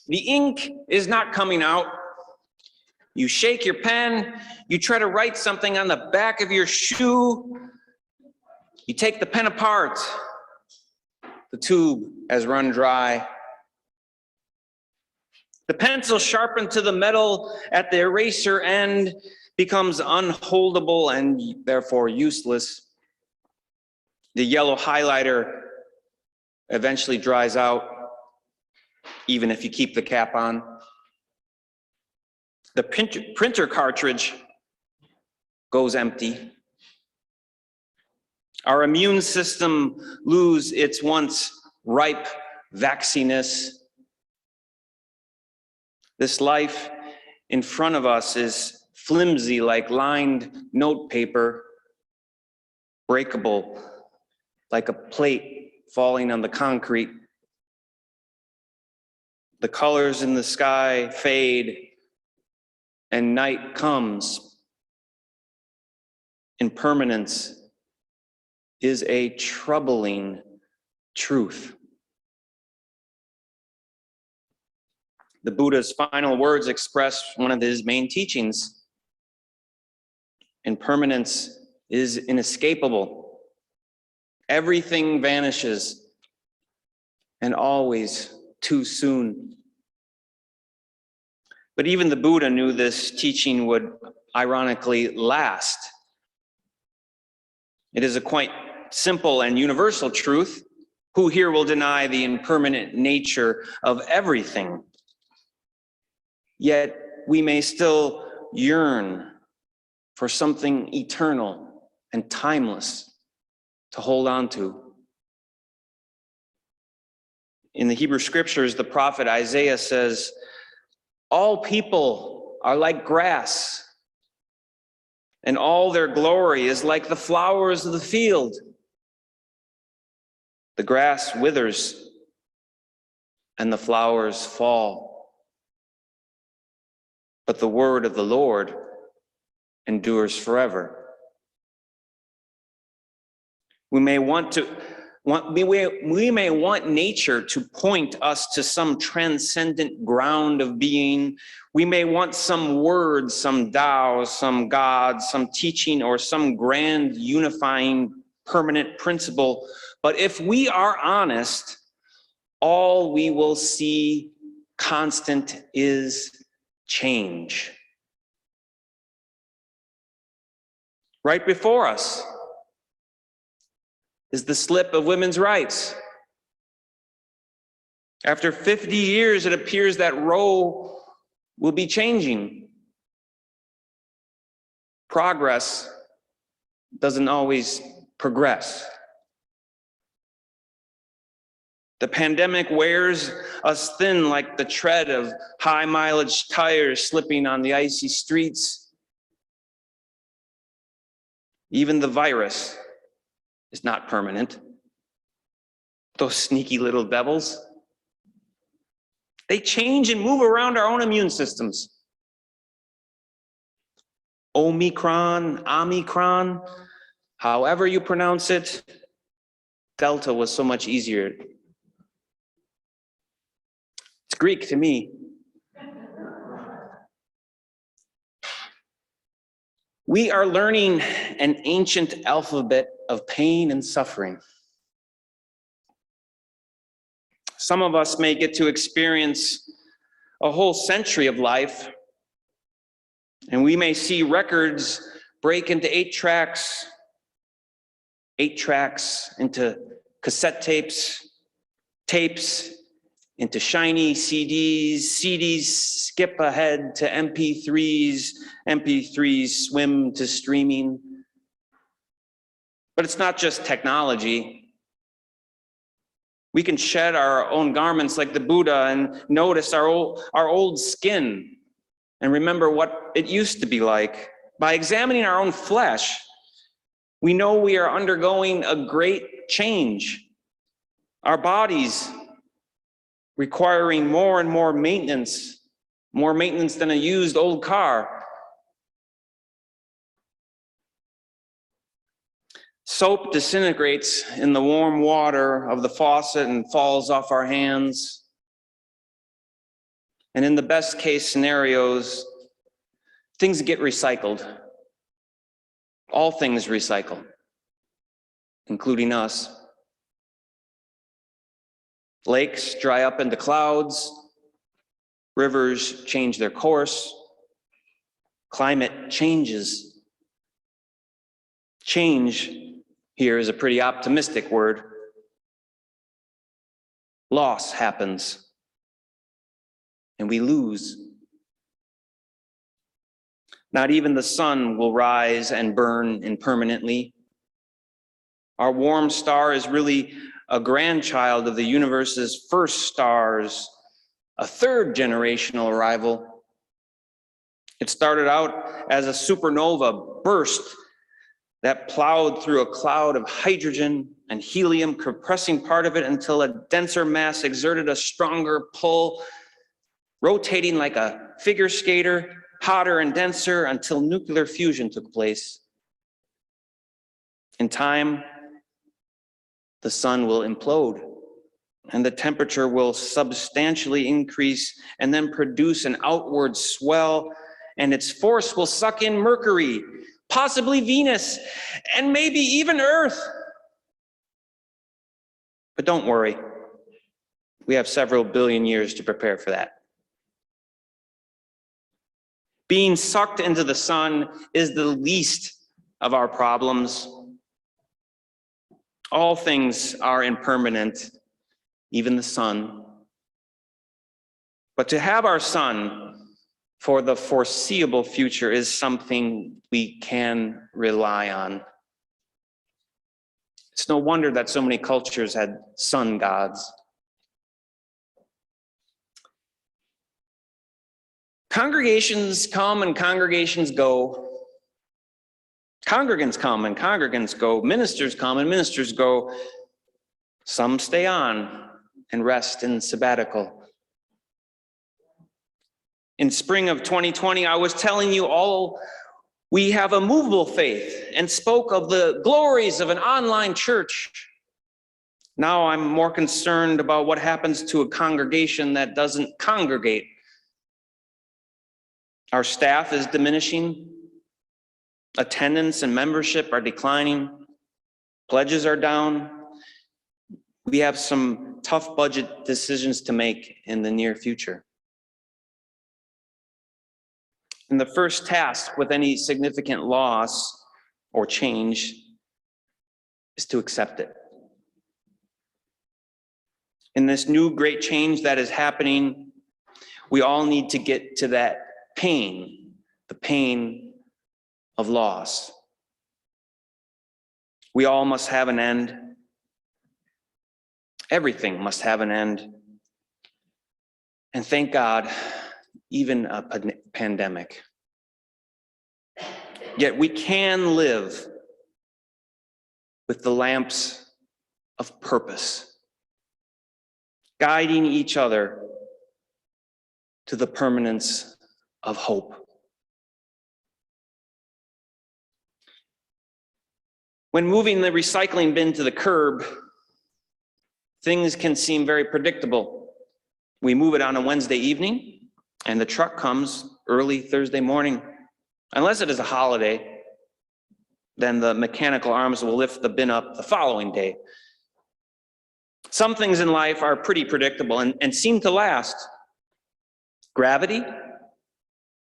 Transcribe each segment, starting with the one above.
The ink is not coming out. You shake your pen, you try to write something on the back of your shoe. You take the pen apart. The tube has run dry. The pencil sharpened to the metal at the eraser end becomes unholdable and therefore useless. The yellow highlighter eventually dries out, even if you keep the cap on. The printer cartridge goes empty. Our immune system loses its once ripe vacciness. This life in front of us is flimsy like lined notepaper, breakable like a plate falling on the concrete. The colors in the sky fade and night comes. Impermanence is a troubling truth. The Buddha's final words express one of his main teachings. Impermanence is inescapable. Everything vanishes, and always too soon. But even the Buddha knew this teaching would ironically last. It is a quite simple and universal truth. Who here will deny the impermanent nature of everything? Yet we may still yearn for something eternal and timeless to hold on to. In the Hebrew scriptures, the prophet Isaiah says, all people are like grass, and all their glory is like the flowers of the field. The grass withers, and the flowers fall. But the word of the Lord endures forever. We may want nature to point us to some transcendent ground of being. We may want some word, some Tao, some God, some teaching, or some grand unifying permanent principle. But if we are honest, all we will see constant is change. Right before us is the slip of women's rights. After 50 years, it appears that Roe will be changing. Progress doesn't always progress. The pandemic wears us thin like the tread of high mileage tires slipping on the icy streets. Even the virus is not permanent. Those sneaky little devils. They change and move around our own immune systems. Omicron, however you pronounce it, Delta was so much easier. It's Greek to me. We are learning an ancient alphabet of pain and suffering. Some of us may get to experience a whole century of life, and we may see records break into 8 tracks into cassette tapes, tapes into shiny CDs, CDs skip ahead to MP3s, MP3s swim to streaming. But it's not just technology. We can shed our own garments like the Buddha and notice our old skin and remember what it used to be like. By examining our own flesh, we know we are undergoing a great change. Our bodies requiring more and more maintenance than a used old car. Soap disintegrates in the warm water of the faucet and falls off our hands. And in the best case scenarios, things get recycled. All things recycle, including us. Lakes dry up into clouds. Rivers change their course. Climate changes. Change here is a pretty optimistic word. Loss happens, and we lose. Not even the sun will rise and burn impermanently. Our warm star is really a grandchild of the universe's first stars, a third generational arrival. It started out as a supernova burst that plowed through a cloud of hydrogen and helium, compressing part of it until a denser mass exerted a stronger pull, rotating like a figure skater, hotter and denser until nuclear fusion took place. In time, the sun will implode and the temperature will substantially increase and then produce an outward swell, and its force will suck in Mercury, possibly Venus, and maybe even Earth. But don't worry, we have several billion years to prepare for that. Being sucked into the sun is the least of our problems. All things are impermanent, even the sun. But to have our sun for the foreseeable future is something we can rely on. It's no wonder that so many cultures had sun gods. Congregations come and congregations go. Congregants come and congregants go. Ministers come and ministers go. Some stay on and rest in sabbatical. In spring of 2020, I was telling you all we have a movable faith and spoke of the glories of an online church. Now I'm more concerned about what happens to a congregation that doesn't congregate. Our staff is diminishing. Attendance and membership are declining. Pledges are down. We have some tough budget decisions to make in the near future. And the first task with any significant loss or change is to accept it. In this new great change that is happening, we all need to get to that pain, the pain of loss. We all must have an end. Everything must have an end. And thank God, even a pandemic. Yet we can live with the lamps of purpose, guiding each other to the permanence of hope. When moving the recycling bin to the curb, things can seem very predictable. We move it on a Wednesday evening, and the truck comes early Thursday morning. Unless it is a holiday, then the mechanical arms will lift the bin up the following day. Some things in life are pretty predictable and seem to last. Gravity,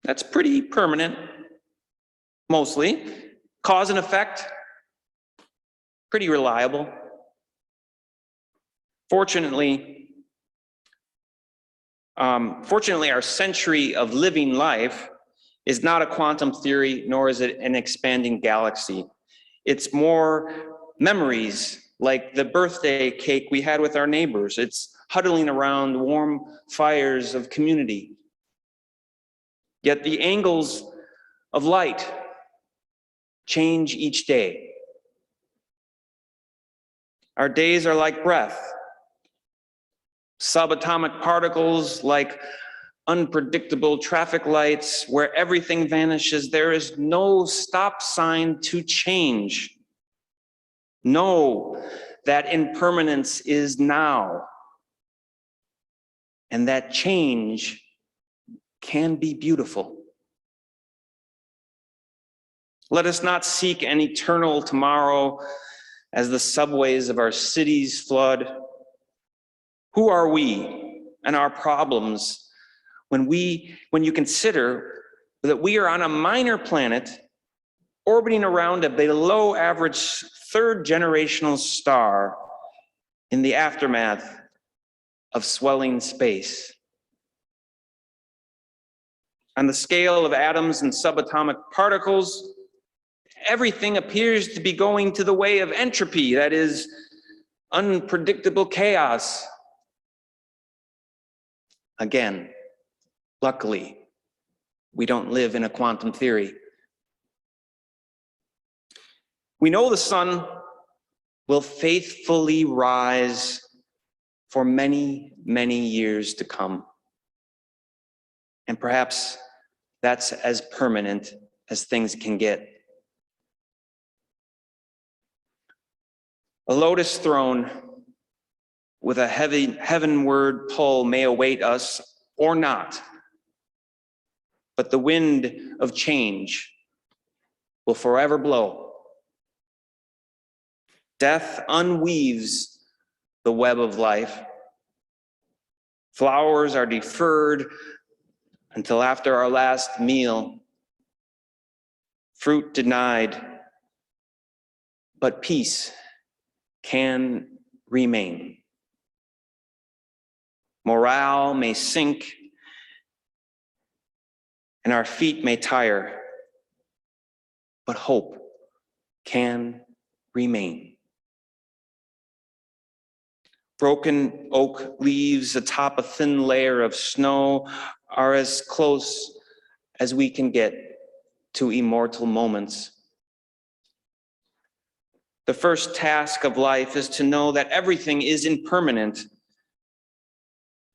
that's pretty permanent, mostly. Cause and effect, pretty reliable. Fortunately, our century of living life is not a quantum theory, nor is it an expanding galaxy. It's more memories, like the birthday cake we had with our neighbors. It's huddling around warm fires of community. Yet the angles of light change each day. Our days are like breath. Subatomic particles like unpredictable traffic lights where everything vanishes. There is no stop sign to change. Know that impermanence is now, and that change can be beautiful. Let us not seek an eternal tomorrow as the subways of our cities flood. Who are we and our problems when you consider that we are on a minor planet orbiting around a below average third generational star in the aftermath of swelling space? On the scale of atoms and subatomic particles, everything appears to be going to the way of entropy, that is, unpredictable chaos. Again, luckily, we don't live in a quantum theory. We know the sun will faithfully rise for many, many years to come. And perhaps that's as permanent as things can get. A lotus throne with a heavenward pull may await us or not, but the wind of change will forever blow. Death unweaves the web of life. Flowers are deferred until after our last meal. Fruit denied, but peace can remain. Morale may sink and our feet may tire, but hope can remain. Broken oak leaves atop a thin layer of snow are as close as we can get to immortal moments. The first task of life is to know that everything is impermanent,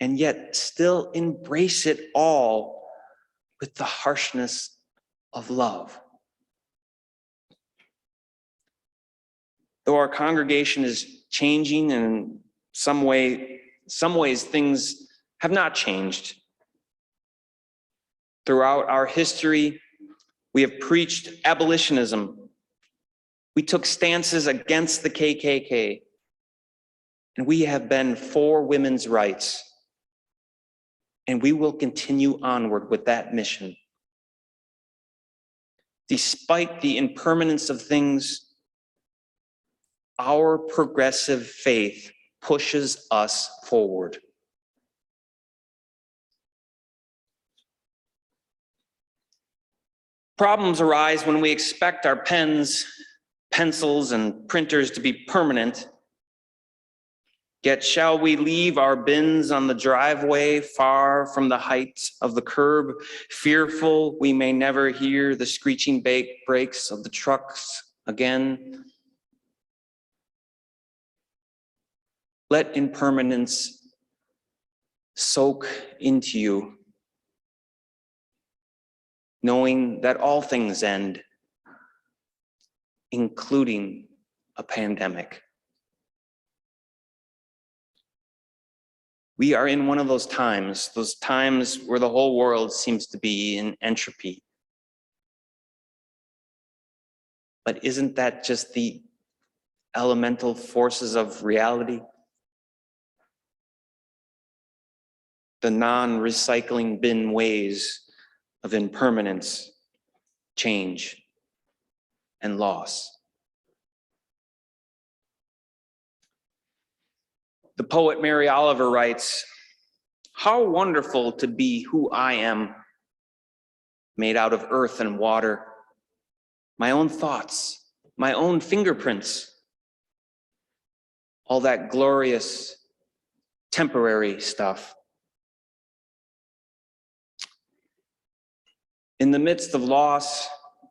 and yet still embrace it all with the harshness of love. Though our congregation is changing, and in some ways things have not changed. Throughout our history, we have preached abolitionism. We took stances against the KKK, and we have been for women's rights. And we will continue onward with that mission. Despite the impermanence of things, our progressive faith pushes us forward. Problems arise when we expect our pens, pencils, and printers to be permanent. Yet shall we leave our bins on the driveway far from the height of the curb, fearful we may never hear the screeching brakes of the trucks again? Let impermanence soak into you, knowing that all things end, including a pandemic. We are in one of those times where the whole world seems to be in entropy. But isn't that just the elemental forces of reality? The non-recycling bin ways of impermanence, change, and loss. The poet Mary Oliver writes, "How wonderful to be who I am, made out of earth and water, my own thoughts, my own fingerprints, all that glorious, temporary stuff. In the midst of loss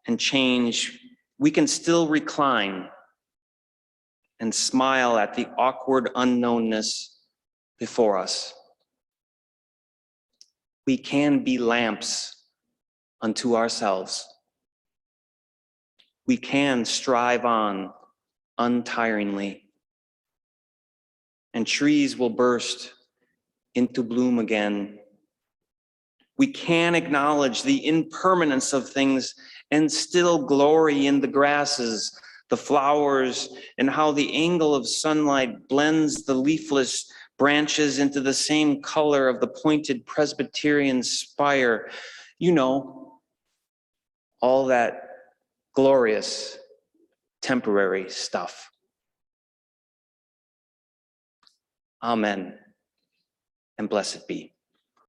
and change, we can still recline and smile at the awkward unknownness before us. We can be lamps unto ourselves. We can strive on untiringly, and trees will burst into bloom again. We can acknowledge the impermanence of things and still glory in the grasses, the flowers, and how the angle of sunlight blends the leafless branches into the same color of the pointed Presbyterian spire. You know, all that glorious, temporary stuff. Amen, and blessed be.